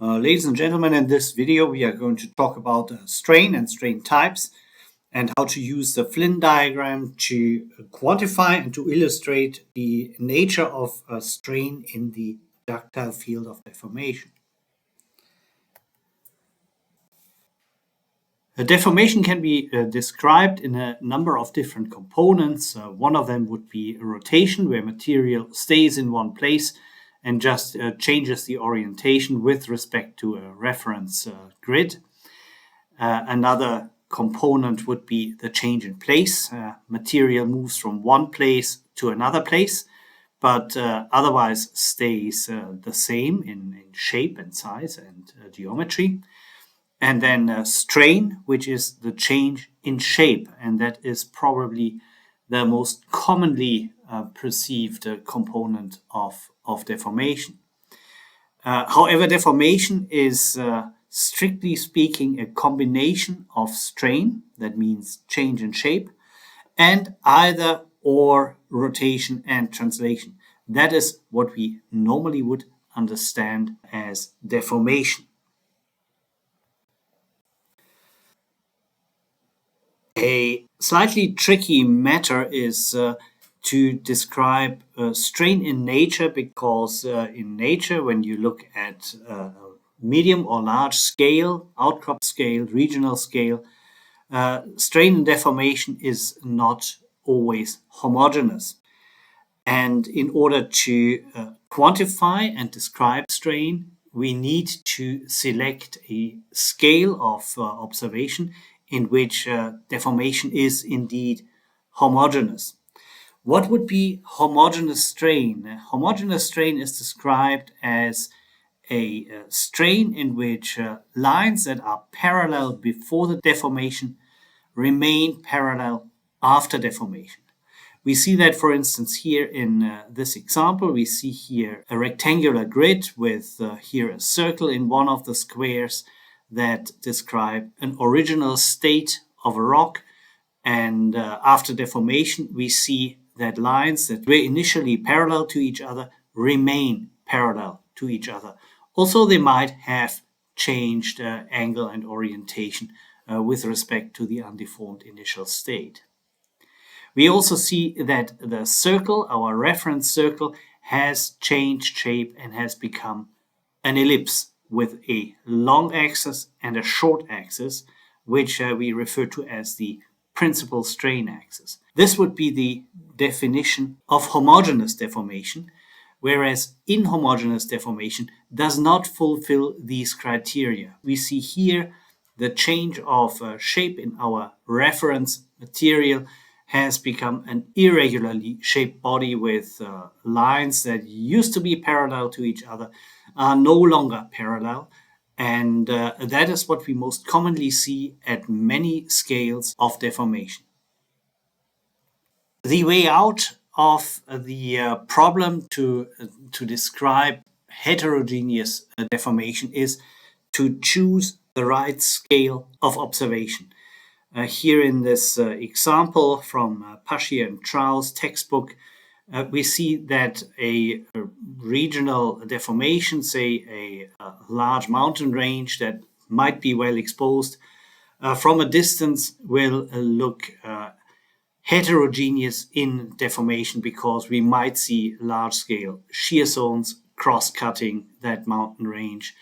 Ladies and gentlemen, in this video we are going to talk about strain and strain types and how to use the Flinn diagram to quantify and to illustrate the nature of strain in the ductile field of deformation. A deformation can be described in a number of different components. One of them would be rotation, where material stays in one place and just changes the orientation with respect to a reference grid. Another component would be the change in place. Material moves from one place to another place, but otherwise stays the same in shape and size and geometry. And then strain, which is the change in shape, and that is probably the most commonly perceived component of deformation. However, deformation is strictly speaking a combination of strain, that means change in shape, and either or rotation and translation. That is what we normally would understand as deformation. A slightly tricky matter is to describe strain in nature, because in nature, when you look at medium or large scale, outcrop scale, regional scale, strain and deformation is not always homogeneous. And in order to quantify and describe strain, we need to select a scale of observation in which deformation is indeed homogeneous. What would be homogeneous strain? Homogeneous strain is described as a strain in which lines that are parallel before the deformation remain parallel after deformation. We see that, for instance, here in this example. We see here a rectangular grid with here a circle in one of the squares that describe an original state of a rock, and after deformation we see that lines that were initially parallel to each other remain parallel to each other. Also, they might have changed angle and orientation with respect to the undeformed initial state. We also see that the circle, our reference circle, has changed shape and has become an ellipse with a long axis and a short axis, which we refer to as the principal strain axis. This would be the definition of homogeneous deformation, whereas inhomogeneous deformation does not fulfill these criteria. We see here the change of shape in our reference material has become an irregularly shaped body with lines that used to be parallel to each other are no longer parallel, and that is what we most commonly see at many scales of deformation. The way out of the problem to describe heterogeneous deformation is to choose the right scale of observation. Here in this example from Paschier and Trau's textbook, we see that a regional deformation, say a large mountain range that might be well exposed, from a distance will look heterogeneous in deformation, because we might see large-scale shear zones cross-cutting that mountain range,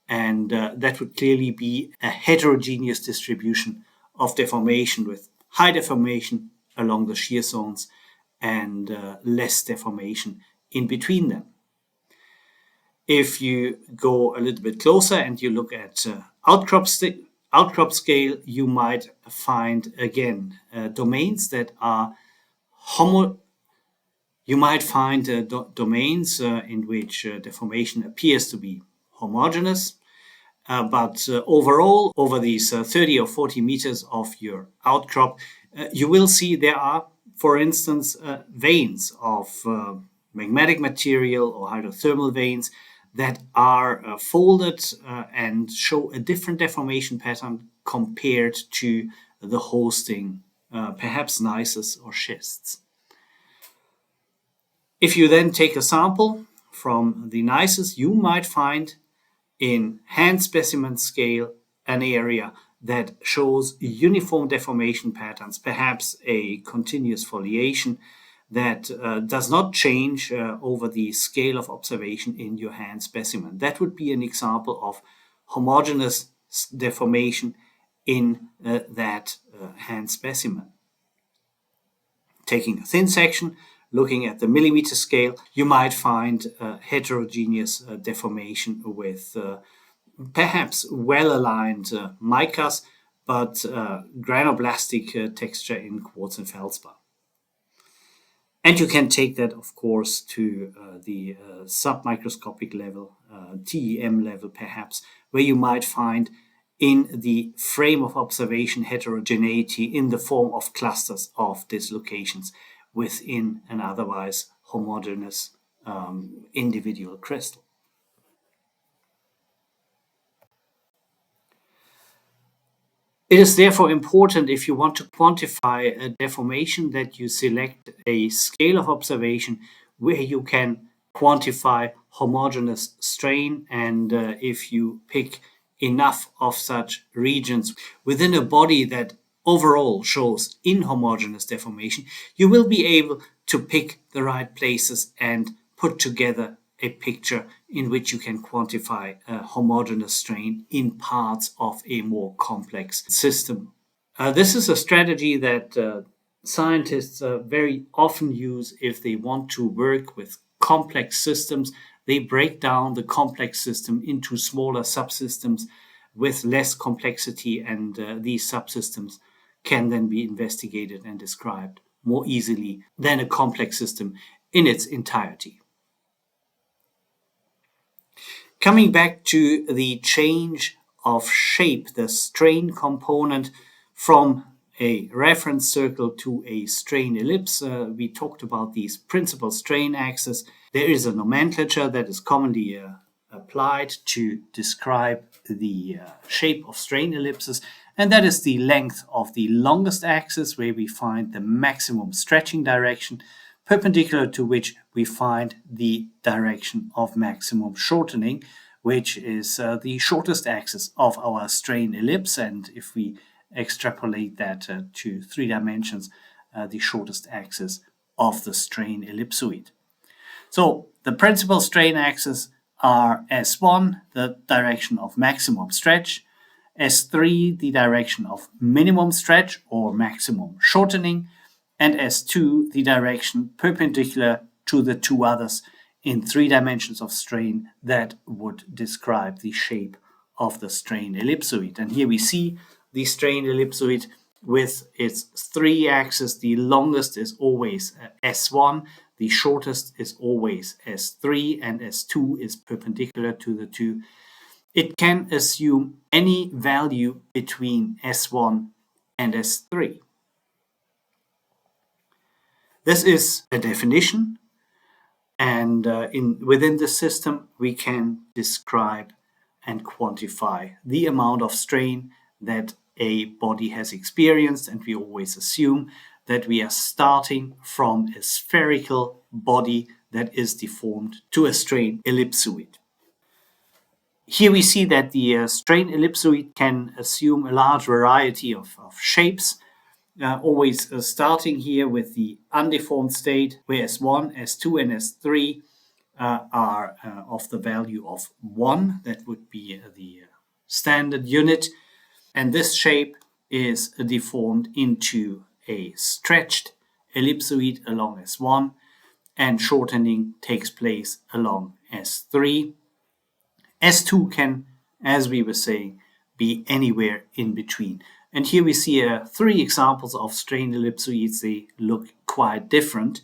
and that would clearly be a heterogeneous distribution of deformation, with high deformation along the shear zones and less deformation in between them. If you go a little bit closer and you look at outcrop scale, you might find again domains that are domains in which deformation appears to be homogeneous. But overall, over these 30 or 40 meters of your outcrop, you will see there are, for instance, veins of magmatic material or hydrothermal veins that are folded and show a different deformation pattern compared to the hosting, perhaps gneisses or schists. If you then take a sample from the gneisses, you might find in hand specimen scale an area that shows uniform deformation patterns, perhaps a continuous foliation that does not change over the scale of observation in your hand specimen. That would be an example of homogeneous deformation in that hand specimen. Taking a thin section, looking at the millimeter scale, you might find heterogeneous deformation with perhaps well-aligned micas, but granoblastic texture in quartz and feldspar. And you can take that, of course, to the submicroscopic level, TEM level perhaps, where you might find in the frame of observation heterogeneity in the form of clusters of dislocations within an otherwise homogeneous individual crystal. It is therefore important, if you want to quantify a deformation, that you select a scale of observation where you can quantify homogeneous strain. And if you pick enough of such regions within a body that overall shows inhomogeneous deformation, you will be able to pick the right places and put together a picture in which you can quantify a homogeneous strain in parts of a more complex system. This is a strategy that scientists very often use if they want to work with complex systems. They break down the complex system into smaller subsystems with less complexity, and these subsystems can then be investigated and described more easily than a complex system in its entirety. Coming back to the change of shape, the strain component from a reference circle to a strain ellipse, we talked about these principal strain axes. There is a nomenclature that is commonly applied to describe the shape of strain ellipses, and that is the length of the longest axis, where we find the maximum stretching direction, perpendicular to which we find the direction of maximum shortening, which is the shortest axis of our strain ellipse. And if we extrapolate that to 3 dimensions, the shortest axis of the strain ellipsoid. So the principal strain axes are S1, the direction of maximum stretch, S3, the direction of minimum stretch or maximum shortening, and S2, the direction perpendicular to the two others in 3 dimensions of strain that would describe the shape of the strain ellipsoid. And here we see the strain ellipsoid with its 3 axes. The longest is always S1, the shortest is always S3, and S2 is perpendicular to the two. It can assume any value between S1 and S3. This is a definition, and within the system we can describe and quantify the amount of strain that a body has experienced, and we always assume that we are starting from a spherical body that is deformed to a strain ellipsoid. Here we see that the strain ellipsoid can assume a large variety of shapes, always starting here with the undeformed state, where S1, S2, and S3 are of the value of 1. That would be the standard unit. And this shape is deformed into a stretched ellipsoid along S1, and shortening takes place along S3. S2 can, as we were saying, be anywhere in between. And here we see 3 examples of strain ellipsoids. They look quite different.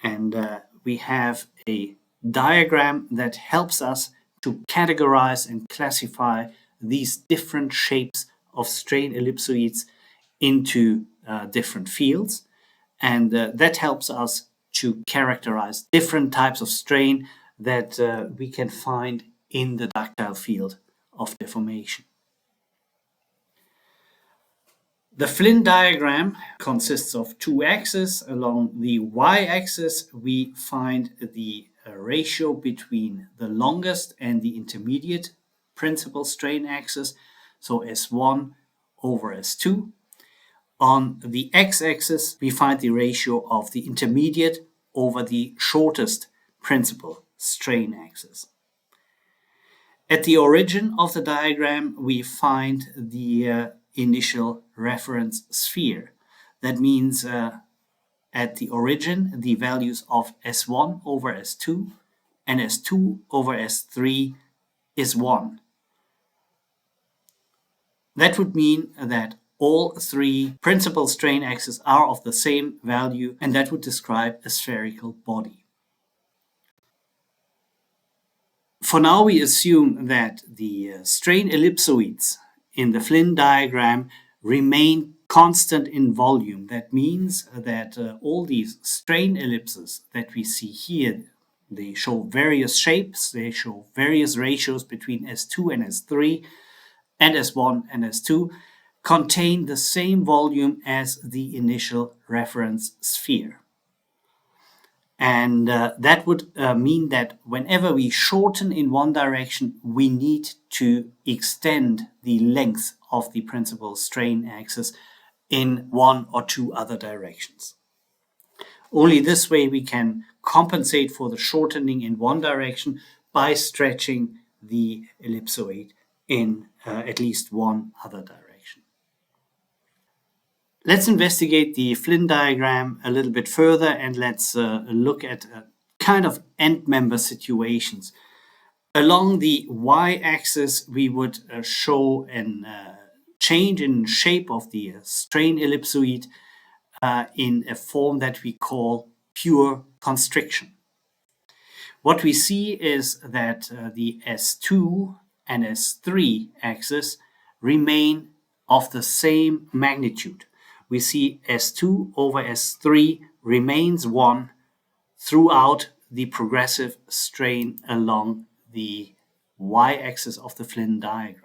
And we have a diagram that helps us to categorize and classify these different shapes of strain ellipsoids into different fields. And that helps us to characterize different types of strain that we can find in the ductile field of deformation. The Flinn diagram consists of 2 axes. Along the y-axis, we find the ratio between the longest and the intermediate principal strain axis, so S1 over S2. On the x-axis, we find the ratio of the intermediate over the shortest principal strain axis. At the origin of the diagram, we find the initial reference sphere. That means at the origin, the values of S1 over S2 and S2 over S3 is 1. That would mean that all three principal strain axes are of the same value, and that would describe a spherical body. For now, we assume that the strain ellipsoids in the Flinn diagram remain constant in volume. That means that all these strain ellipses that we see here, they show various shapes, they show various ratios between S2 and S3 and S1 and S2, contain the same volume as the initial reference sphere. And that would mean that whenever we shorten in one direction, we need to extend the length of the principal strain axis in one or two other directions. Only this way we can compensate for the shortening in one direction by stretching the ellipsoid in at least one other direction. Let's investigate the Flinn diagram a little bit further, and let's look at kind of end-member situations. Along the y-axis, we would show a change in shape of the strain ellipsoid in a form that we call pure constriction. What we see is that the S2 and S3 axis remain of the same magnitude. We see S2 over S3 remains 1 throughout the progressive strain along the y-axis of the Flinn diagram.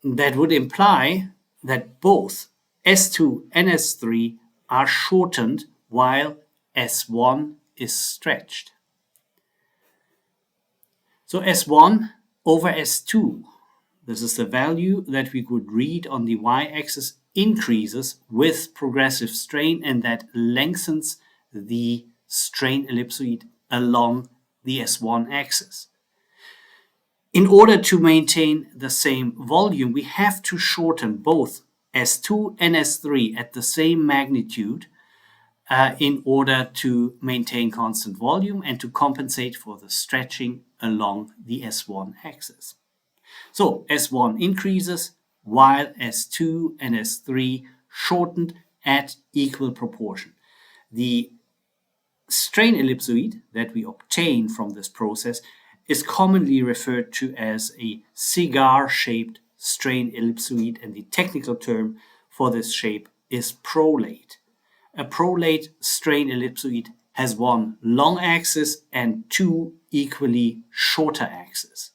That would imply that both S2 and S3 are shortened while S1 is stretched. So S1 over S2, this is the value that we could read on the y-axis, increases with progressive strain, and that lengthens the strain ellipsoid along the S1 axis. In order to maintain the same volume, we have to shorten both S2 and S3 at the same magnitude in order to maintain constant volume and to compensate for the stretching along the S1 axis. So S1 increases while S2 and S3 shortened at equal proportion. The strain ellipsoid that we obtain from this process is commonly referred to as a cigar-shaped strain ellipsoid, and the technical term for this shape is prolate. A prolate strain ellipsoid has one long axis and two equally shorter axes.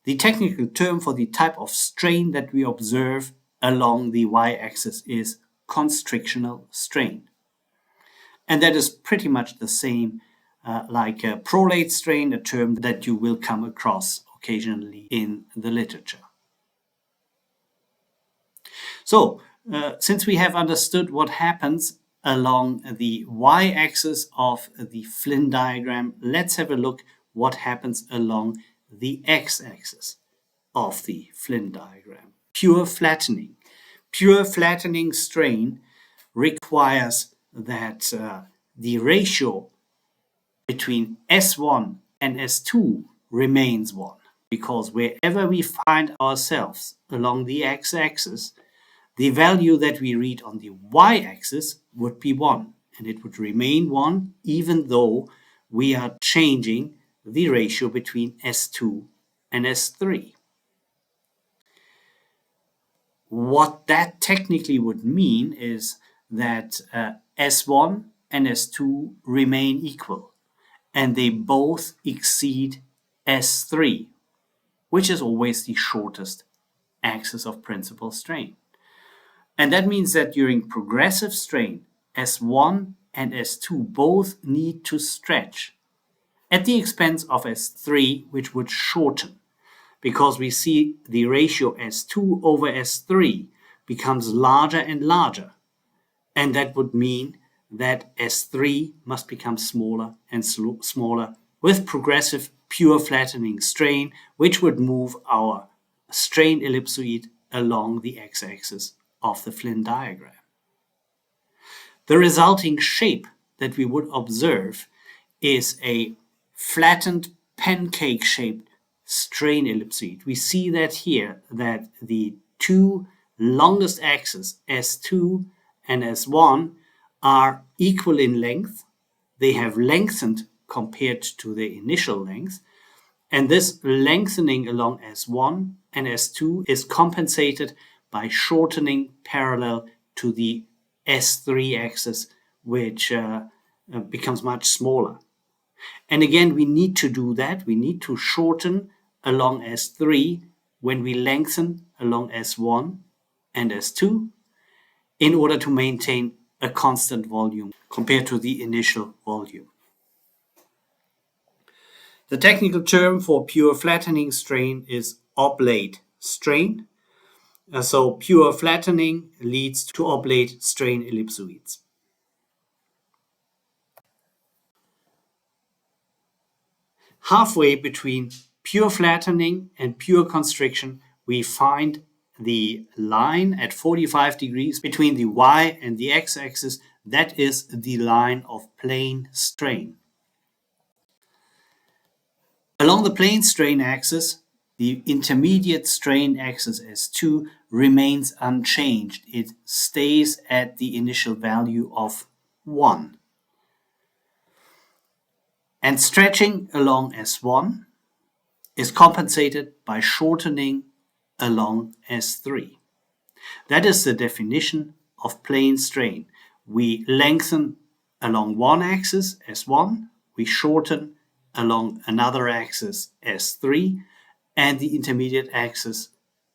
The technical term for the type of strain that we observe along the y-axis is constrictional strain. And that is pretty much the same like a prolate strain, a term that you will come across occasionally in the literature. So, since we have understood what happens along the y-axis of the Flinn diagram, let's have a look what happens along the x-axis of the Flinn diagram. Pure flattening. Pure flattening strain requires that the ratio between S1 and S2 remains 1, because wherever we find ourselves along the x-axis, the value that we read on the y-axis would be 1, and it would remain 1 even though we are changing the ratio between S2 and S3. What that technically would mean is that S1 and S2 remain equal, and they both exceed S3, which is always the shortest axis of principal strain. And that means that during progressive strain, S1 and S2 both need to stretch at the expense of S3, which would shorten. because we see the ratio S2 over S3 becomes larger and larger. And that would mean that S3 must become smaller and smaller with progressive pure flattening strain, which would move our strain ellipsoid along the x-axis of the Flinn diagram. The resulting shape that we would observe is a flattened pancake-shaped strain ellipsoid. We see that here, that the two longest axes, S2 and S1, are equal in length. They have lengthened compared to the initial length, and this lengthening along S1 and S2 is compensated by shortening parallel to the S3 axis, which becomes much smaller. And again, we need to do that. We need to shorten along S3 when we lengthen along S1 and S2 in order to maintain a constant volume compared to the initial volume. The technical term for pure flattening strain is oblate strain. So pure flattening leads to oblate strain ellipsoids. Halfway between pure flattening and pure constriction, we find the line at 45 degrees between the y and the x-axis. That is the line of plane strain. Along the plane strain axis, the intermediate strain axis S2 remains unchanged. It stays at the initial value of 1. And stretching along S1 is compensated by shortening along S3. That is the definition of plane strain. We lengthen along one axis, S1, we shorten along another axis, S3, and the intermediate axis,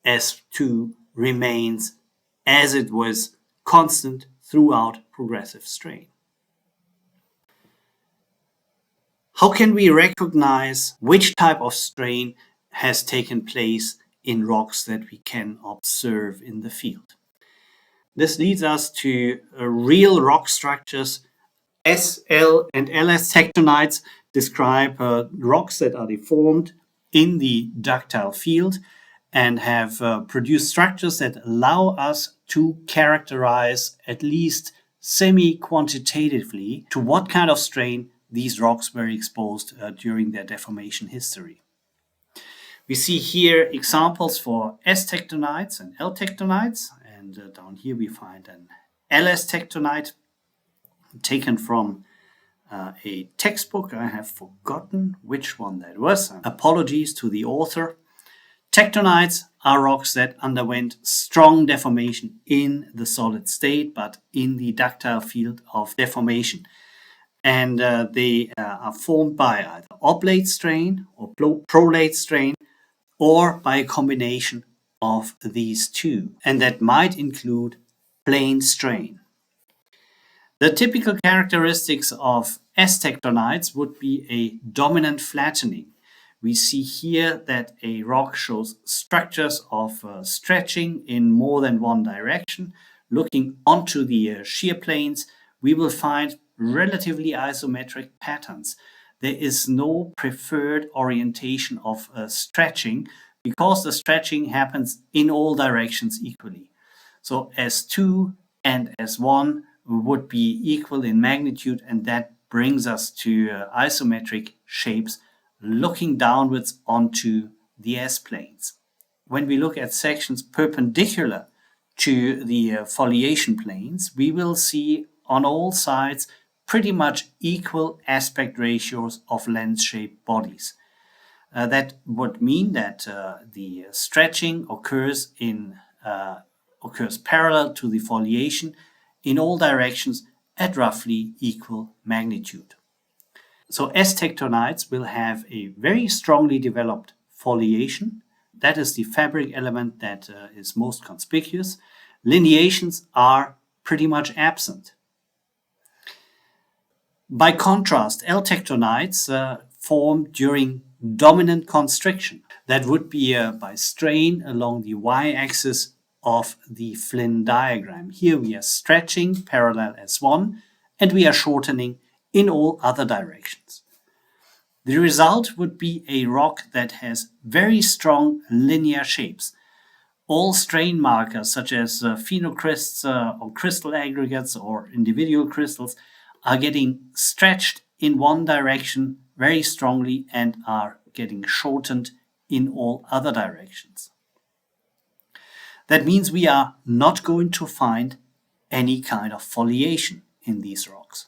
S2, remains as it was constant throughout progressive strain. How can we recognize which type of strain has taken place in rocks that we can observe in the field? This leads us to real rock structures. SL and LS tectonites describe rocks that are deformed in the ductile field and have produced structures that allow us to characterize, at least semi-quantitatively, to what kind of strain these rocks were exposed during their deformation history. We see here examples for S tectonites and L tectonites, and down here we find an LS tectonite taken from a textbook. I have forgotten which one that was. Apologies to the author. Tectonites are rocks that underwent strong deformation in the solid state, but in the ductile field of deformation. And they are formed by either oblate strain or prolate strain, or by a combination of these two. And that might include plane strain. The typical characteristics of S tectonites would be a dominant flattening. We see here that a rock shows structures of stretching in more than one direction. Looking onto the shear planes, we will find relatively isometric patterns. There is no preferred orientation of stretching because the stretching happens in all directions equally. So S2 and S1 would be equal in magnitude, and that brings us to isometric shapes looking downwards onto the S-planes. When we look at sections perpendicular to the foliation planes, we will see on all sides pretty much equal aspect ratios of lens-shaped bodies. That would mean that the stretching occurs parallel to the foliation in all directions at roughly equal magnitude. So S tectonites will have a very strongly developed foliation. That is the fabric element that is most conspicuous. Lineations are pretty much absent. By contrast, L tectonites form during dominant constriction. That would be by strain along the y-axis of the Flinn diagram. Here we are stretching parallel S1 and we are shortening in all other directions. The result would be a rock that has very strong linear shapes. All strain markers such as phenocrysts or crystal aggregates or individual crystals are getting stretched in one direction very strongly and are getting shortened in all other directions. That means we are not going to find any kind of foliation in these rocks.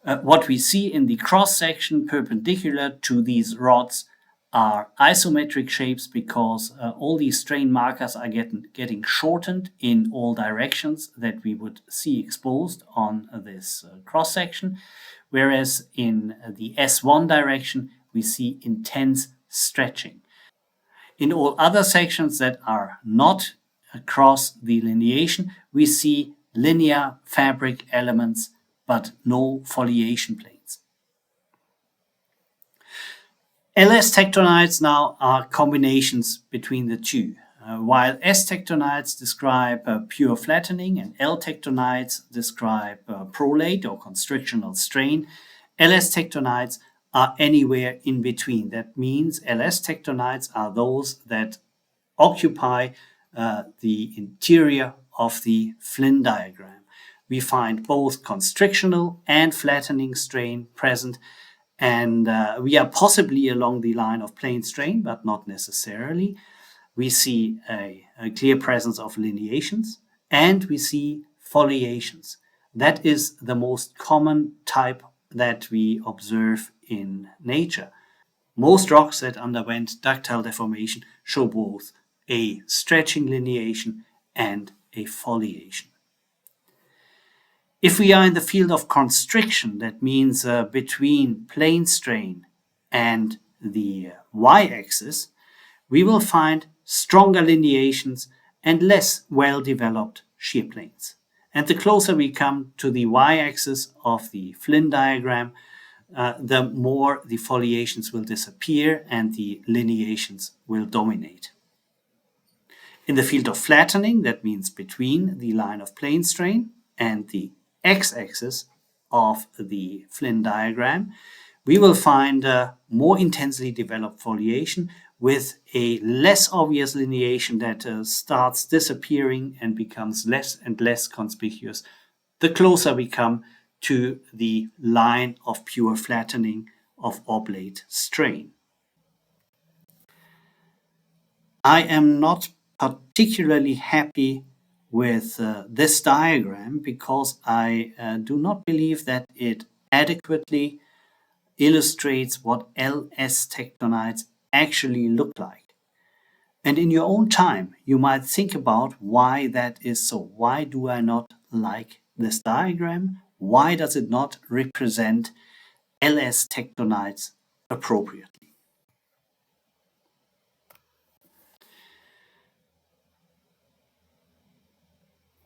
What we see in the cross-section perpendicular to these rods are isometric shapes because all these strain markers are getting shortened in all directions that we would see exposed on this cross-section, whereas in the S1 direction we see intense stretching. In all other sections that are not across the lineation, we see linear fabric elements but no foliation planes. LS tectonites now are combinations between the two. While S tectonites describe pure flattening and L tectonites describe prolate or constrictional strain, LS tectonites are anywhere in between. That means LS tectonites are those that occupy the interior of the Flinn diagram. We find both constrictional and flattening strain present, and we are possibly along the line of plane strain, but not necessarily. We see a clear presence of lineations, and we see foliations. That is the most common type that we observe in nature. Most rocks that underwent ductile deformation show both a stretching lineation and a foliation. If we are in the field of constriction, that means between plane strain and the y-axis, we will find stronger lineations and less well-developed shear planes. And the closer we come to the y-axis of the Flinn diagram, the more the foliations will disappear and the lineations will dominate. In the field of flattening, that means between the line of plane strain and the x-axis of the Flinn diagram, we will find more intensely developed foliation with a less obvious lineation that starts disappearing and becomes less and less conspicuous the closer we come to the line of pure flattening of oblate strain. I am not particularly happy with this diagram because I do not believe that it adequately illustrates what LS tectonites actually look like. And in your own time, you might think about why that is so. Why do I not like this diagram? Why does it not represent LS tectonites appropriately?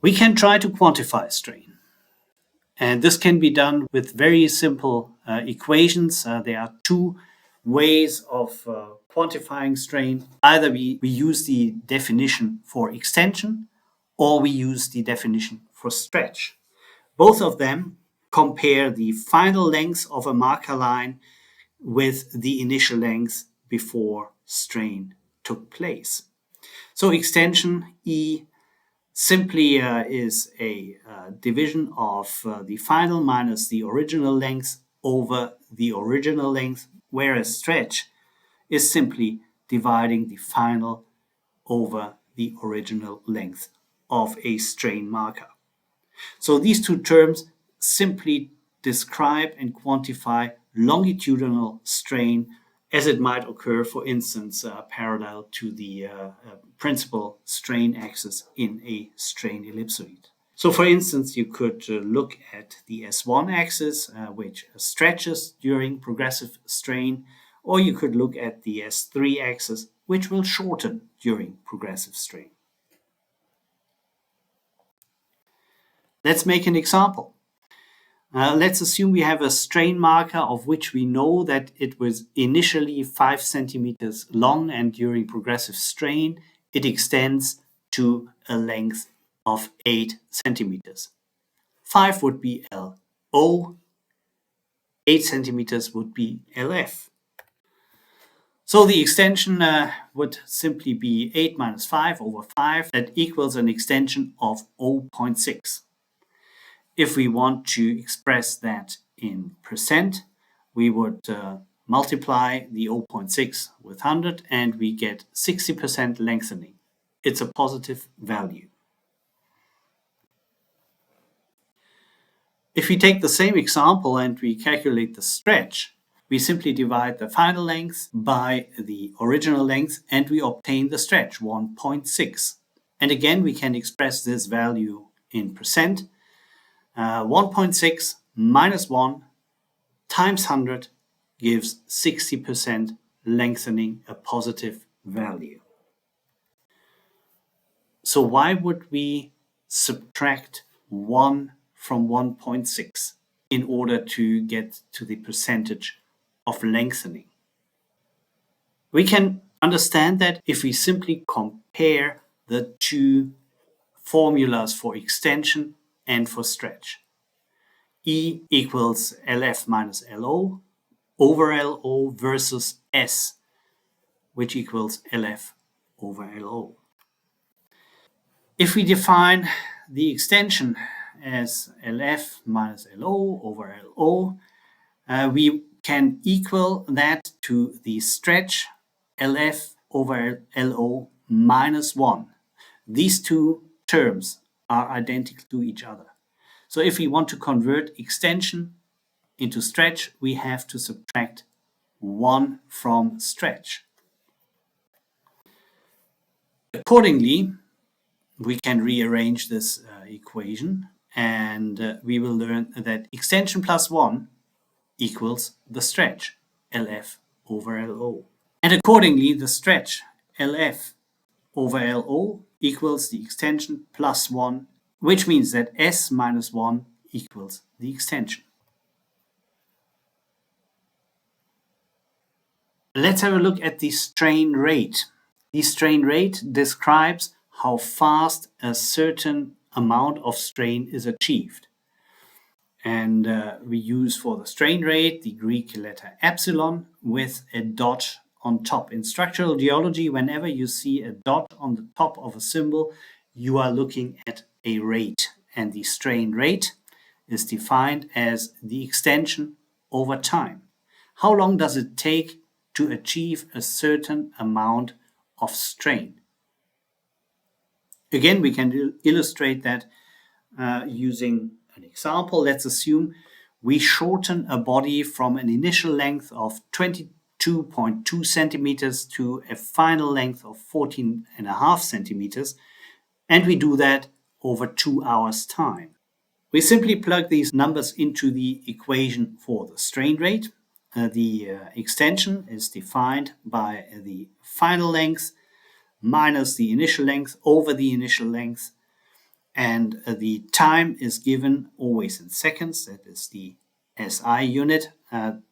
We can try to quantify strain. And this can be done with very simple equations. There are two ways of quantifying strain. Either we use the definition for extension or we use the definition for stretch. Both of them compare the final length of a marker line with the initial length before strain took place. So extension E simply is a division of the final minus the original length over the original length, whereas stretch is simply dividing the final over the original length of a strain marker. So these two terms simply describe and quantify longitudinal strain as it might occur, for instance, parallel to the principal strain axis in a strain ellipsoid. So for instance, you could look at the S1 axis, which stretches during progressive strain, or you could look at the S3 axis, which will shorten during progressive strain. Let's make an example. Let's assume we have a strain marker of which we know that it was initially 5 centimeters long, and during progressive strain it extends to a length of 8 centimeters. 5 would be LO, 8 centimeters would be LF. So the extension would simply be 8 minus 5 over 5. That equals an extension of 0.6. If we want to express that in percent, we would multiply the 0.6 with 100 and we get 60% lengthening. It's a positive value. If we take the same example and we calculate the stretch, we simply divide the final length by the original length and we obtain the stretch, 1.6. And again, we can express this value in percent. 1.6 minus 1 times 100 gives 60% lengthening, a positive value. So why would we subtract 1 from 1.6 in order to get to the percentage of lengthening? We can understand that if we simply compare the two formulas for extension and for stretch. E equals LF minus LO over LO versus S, which equals LF over LO. If we define the extension as LF minus LO over LO, we can equal that to the stretch LF over LO minus 1. These two terms are identical to each other. So if we want to convert extension into stretch, we have to subtract 1 from stretch. Accordingly, we can rearrange this equation and we will learn that extension plus 1 equals the stretch, LF over LO. And accordingly, the stretch, LF over LO, equals the extension plus 1, which means that S minus 1 equals the extension. Let's have a look at the strain rate. The strain rate describes how fast a certain amount of strain is achieved. And we use for the strain rate the Greek letter epsilon with a dot on top. In structural geology, whenever you see a dot on the top of a symbol, you are looking at a rate. And the strain rate is defined as the extension over time. How long does it take to achieve a certain amount of strain? Again, we can illustrate that using an example. Let's assume we shorten a body from an initial length of 22.2 centimeters to a final length of 14.5 centimeters, and we do that over 2 hours' time. We simply plug these numbers into the equation for the strain rate. The extension is defined by the final length minus the initial length over the initial length, and the time is given always in seconds. That is the SI unit.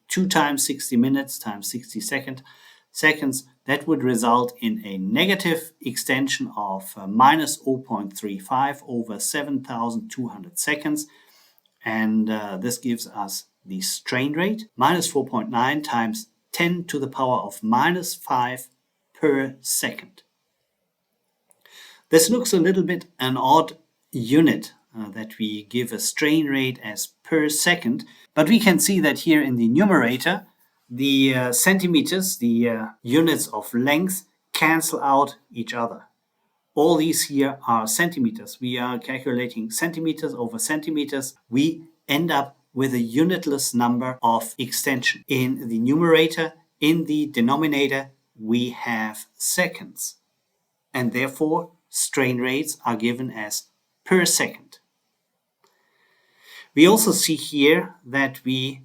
2 times 60 minutes times 60 seconds. That would result in a negative extension of minus 0.35 over 7,200 seconds. And this gives us the strain rate, minus 4.9 times 10 to the power of minus 5 per second. This looks a little bit an odd unit that we give a strain rate as per second, but we can see that here in the numerator, the centimeters, the units of length, cancel out each other. All these here are centimeters. We are calculating centimeters over centimeters. We end up with a unitless number of extension. In the numerator, in the denominator, we have seconds. And therefore, strain rates are given as per second. We also see here that we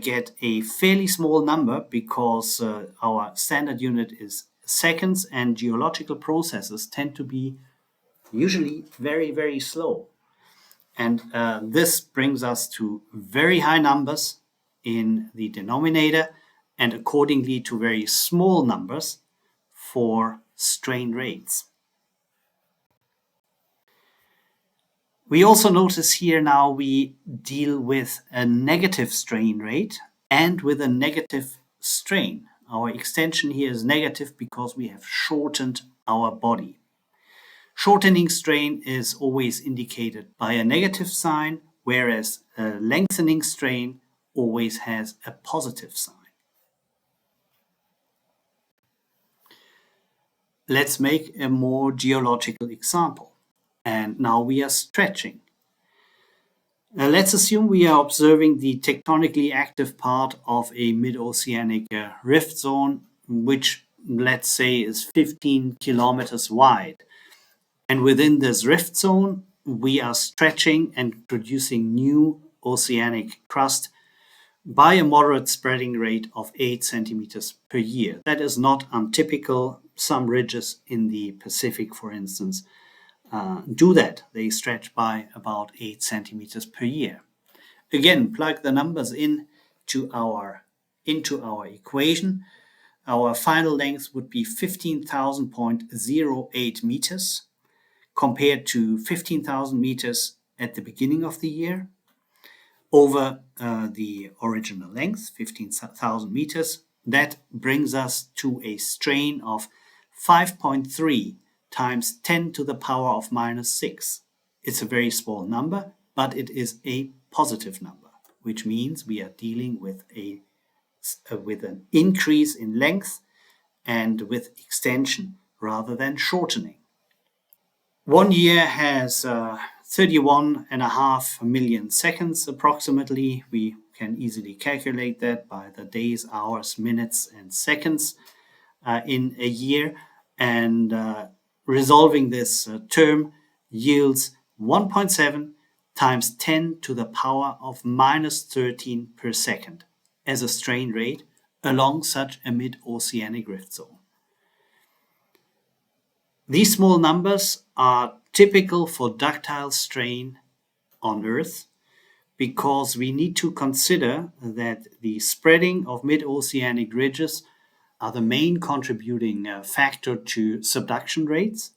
get a fairly small number because our standard unit is seconds, and geological processes tend to be usually very, very slow. And this brings us to very high numbers in the denominator and accordingly to very small numbers for strain rates. We also notice here now we deal with a negative strain rate and with a negative strain. Our extension here is negative because we have shortened our body. Shortening strain is always indicated by a negative sign, whereas a lengthening strain always has a positive sign. Let's make a more geological example. And now we are stretching. Let's assume we are observing the tectonically active part of a mid-oceanic rift zone, which let's say is 15 kilometers wide. And within this rift zone, we are stretching and producing new oceanic crust by a moderate spreading rate of 8 centimeters per year. That is not untypical. Some ridges in the Pacific, for instance, do that. They stretch by about 8 centimeters per year. Again, plug the numbers into our equation. Our final length would be 15,000.08 meters compared to 15,000 meters at the beginning of the year over the original length, 15,000 meters. That brings us to a strain of 5.3 times 10 to the power of minus 6. It's a very small number, but it is a positive number, which means we are dealing with an increase in length and with extension rather than shortening. 1 year has 31.5 million seconds approximately. We can easily calculate that by the days, hours, minutes, and seconds in a year. And resolving this term yields 1.7 times 10 to the power of minus 13 per second as a strain rate along such a mid-oceanic rift zone. These small numbers are typical for ductile strain on Earth because we need to consider that the spreading of mid-oceanic ridges are the main contributing factor to subduction rates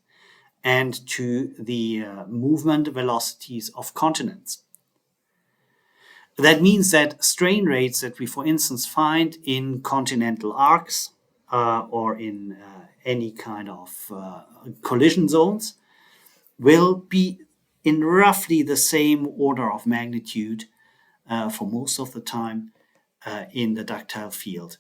and to the movement velocities of continents. That means that strain rates that we, for instance, find in continental arcs or in any kind of collision zones will be in roughly the same order of magnitude for most of the time in the ductile field.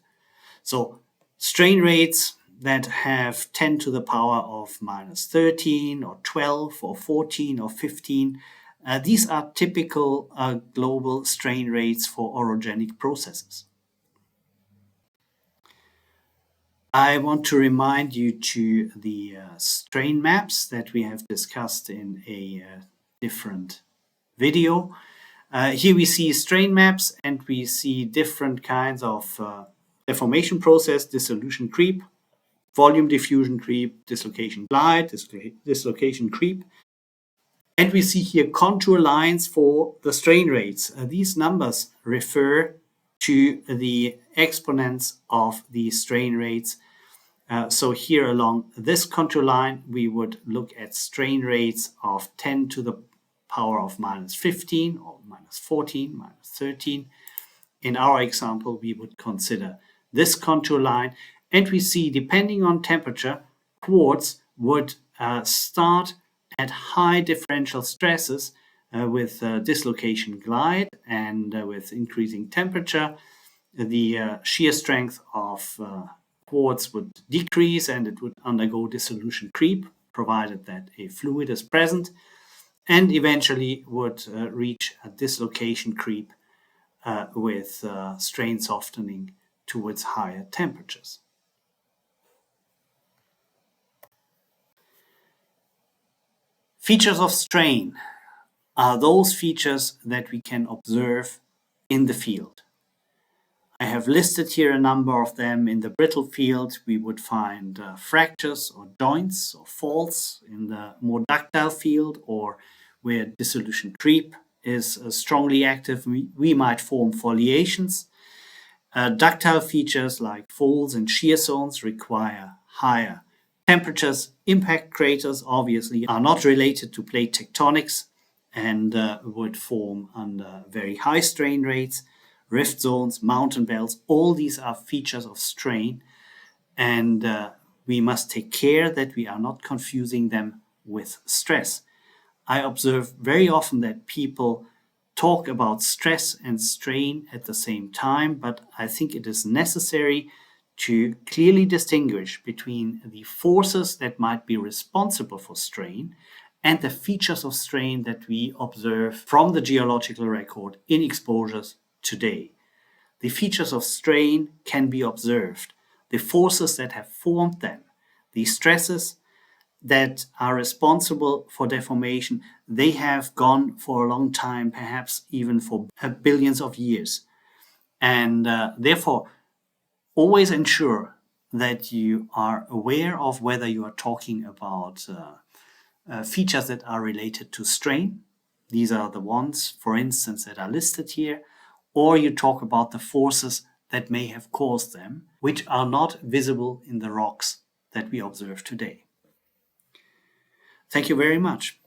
So strain rates that have 10 to the power of minus 13 or 12 or 14 or 15, these are typical global strain rates for orogenic processes. I want to remind you to the strain maps that we have discussed in a different video. Here we see strain maps and we see different kinds of deformation process, dissolution creep, volume diffusion creep, dislocation glide, dislocation creep. And we see here contour lines for the strain rates. These numbers refer to the exponents of the strain rates. So here along this contour line, we would look at strain rates of 10 to the power of minus 15 or minus 14, minus 13. In our example, we would consider this contour line, and we see, depending on temperature, quartz would start at high differential stresses with dislocation glide, and with increasing temperature, the shear strength of quartz would decrease and it would undergo dissolution creep, provided that a fluid is present, and eventually would reach a dislocation creep with strain softening towards higher temperatures. Features of strain are those features that we can observe in the field. I have listed here a number of them. In the brittle field, we would find fractures or joints or faults. In the more ductile field or where dissolution creep is strongly active. We might form foliations. Ductile features like folds and shear zones require higher temperatures. Impact craters obviously are not related to plate tectonics and would form under very high strain rates. Rift zones, mountain belts, all these are features of strain, and we must take care that we are not confusing them with stress. I observe very often that people talk about stress and strain at the same time, but I think it is necessary to clearly distinguish between the forces that might be responsible for strain and the features of strain that we observe from the geological record in exposures today. The features of strain can be observed, the forces that have formed them, the stresses that are responsible for deformation, they have gone for a long time, perhaps even for billions of years. And therefore, always ensure that you are aware of whether you are talking about features that are related to strain. These are the ones, for instance, that are listed here. Or you talk about the forces that may have caused them, which are not visible in the rocks that we observe today. Thank you very much.